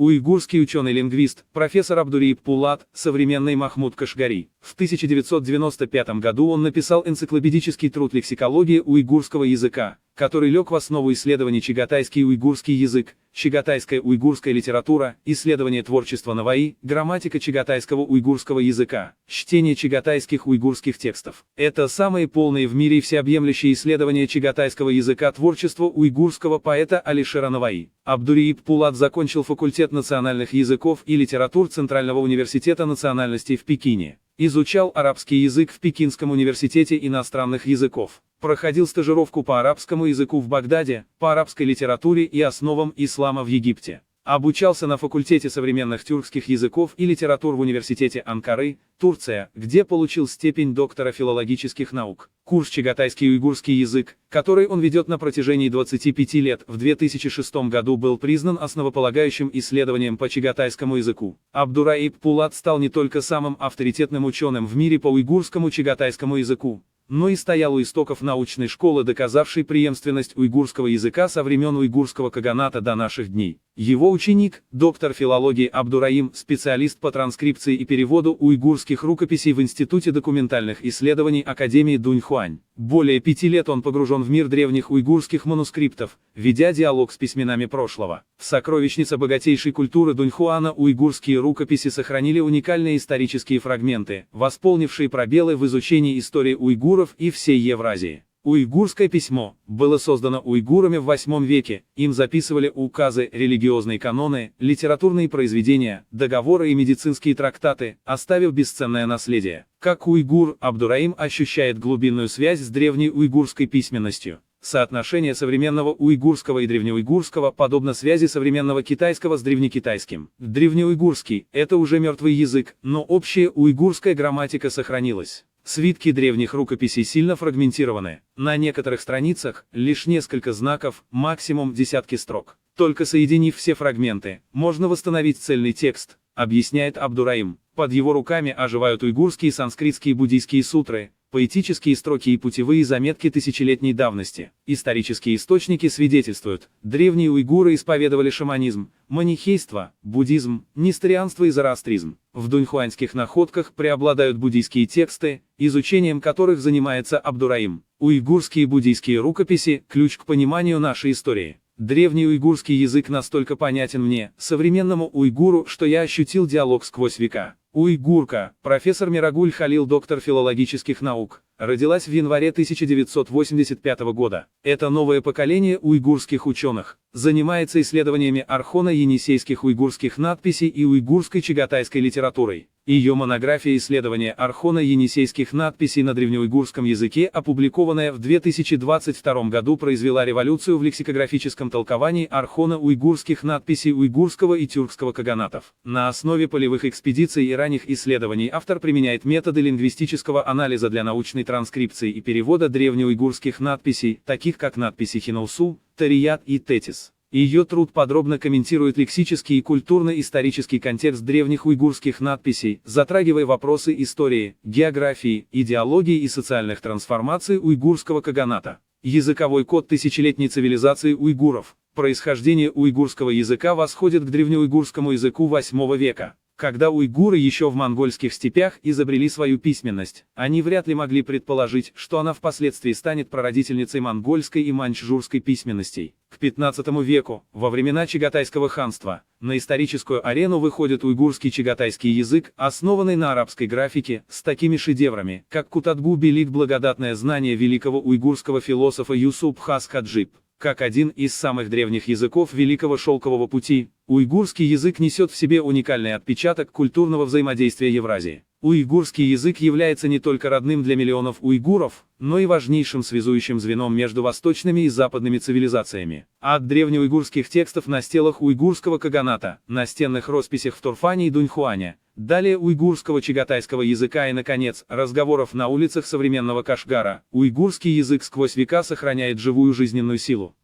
Уйгурский ученый-лингвист, профессор Абдурииб Пулат, современный Махмуд Кашгари. В 1995 году он написал энциклопедический труд «Лексикология уйгурского языка», который лег в основу исследований чагатайский уйгурский язык, чагатайская уйгурская литература, исследование творчества Наваи, грамматика чагатайского уйгурского языка, чтение чагатайских уйгурских текстов. Это самые полные в мире и всеобъемлющие исследования чагатайского языка творчества уйгурского поэта Алишера Наваи. Абдурииб Пулат закончил факультет национальных языков и литератур Центрального университета национальностей в Пекине. Изучал арабский язык в Пекинском университете иностранных языков. Проходил стажировку по арабскому языку в Багдаде, по арабской литературе и основам ислама в Египте. Обучался на факультете современных тюркских языков и литератур в университете Анкары, Турция, где получил степень доктора филологических наук. Курс «Чагатайский уйгурский язык», который он ведет на протяжении 25 лет, в 2006 году был признан основополагающим исследованием по чагатайскому языку. Абдураиб Пулат стал не только самым авторитетным ученым в мире по уйгурскому чагатайскому языку, но и стоял у истоков научной школы, доказавшей преемственность уйгурского языка со времен уйгурского каганата до наших дней. Его ученик, доктор филологии Абдураим, специалист по транскрипции и переводу уйгурских рукописей в Институте документальных исследований Академии Дуньхуань. Более 5 лет он погружен в мир древних уйгурских манускриптов, ведя диалог с письменами прошлого. В сокровищнице богатейшей культуры Дуньхуана уйгурские рукописи сохранили уникальные исторические фрагменты, восполнившие пробелы в изучении истории уйгуров и всей Евразии. Уйгурское письмо было создано уйгурами в VIII веке, им записывали указы, религиозные каноны, литературные произведения, договоры и медицинские трактаты, оставив бесценное наследие. Как уйгур, Абдураим ощущает глубинную связь с древней уйгурской письменностью. Соотношение современного уйгурского и древнеуйгурского подобно связи современного китайского с древнекитайским. Древнеуйгурский – это уже мертвый язык, но общая уйгурская грамматика сохранилась. Свитки древних рукописей сильно фрагментированы. На некоторых страницах лишь несколько знаков, максимум десятки строк. Только соединив все фрагменты, можно восстановить цельный текст, объясняет Абдураим. Под его руками оживают уйгурские, санскритские, буддийские сутры, поэтические строки и путевые заметки тысячелетней давности. Исторические источники свидетельствуют, древние уйгуры исповедовали шаманизм, манихейство, буддизм, несторианство и зороастризм. В дуньхуанских находках преобладают буддийские тексты, изучением которых занимается Абдураим. Уйгурские буддийские рукописи – ключ к пониманию нашей истории. Древний уйгурский язык настолько понятен мне, современному уйгуру, что я ощутил диалог сквозь века. Уйгурка, профессор Мирагуль Халил, доктор филологических наук, родилась в январе 1985 года. Это новое поколение уйгурских ученых. Занимается исследованиями архоно-енисейских уйгурских надписей и уйгурской чагатайской литературой. Ее монография «Исследование архоно-енисейских надписей на древнеуйгурском языке», опубликованная в 2022 году, произвела революцию в лексикографическом толковании архоно-уйгурских надписей уйгурского и тюркского каганатов. На основе полевых экспедиций и ранних исследований автор применяет методы лингвистического анализа для научной транскрипции и перевода древнеуйгурских надписей, таких как надписи Хинаусу, Тарият и Тетис. Ее труд подробно комментирует лексический и культурно-исторический контекст древних уйгурских надписей, затрагивая вопросы истории, географии, идеологии и социальных трансформаций уйгурского каганата. Языковой код тысячелетней цивилизации уйгуров. Происхождение уйгурского языка восходит к древнеуйгурскому языку VIII века. Когда уйгуры еще в монгольских степях изобрели свою письменность, они вряд ли могли предположить, что она впоследствии станет прародительницей монгольской и маньчжурской письменностей. К XV веку, во времена Чагатайского ханства, на историческую арену выходит уйгурский чагатайский язык, основанный на арабской графике, с такими шедеврами, как Кутадгу-Белик, благодатное знание великого уйгурского философа Юсуп Хас-Хаджиб. Как один из самых древних языков Великого Шелкового пути, уйгурский язык несет в себе уникальный отпечаток культурного взаимодействия Евразии. Уйгурский язык является не только родным для миллионов уйгуров, но и важнейшим связующим звеном между восточными и западными цивилизациями. От древнеуйгурских текстов на стелах уйгурского каганата, настенных росписях в Турфане и Дуньхуане, далее уйгурского чагатайского языка и, наконец, разговоров на улицах современного Кашгара, уйгурский язык сквозь века сохраняет живую жизненную силу.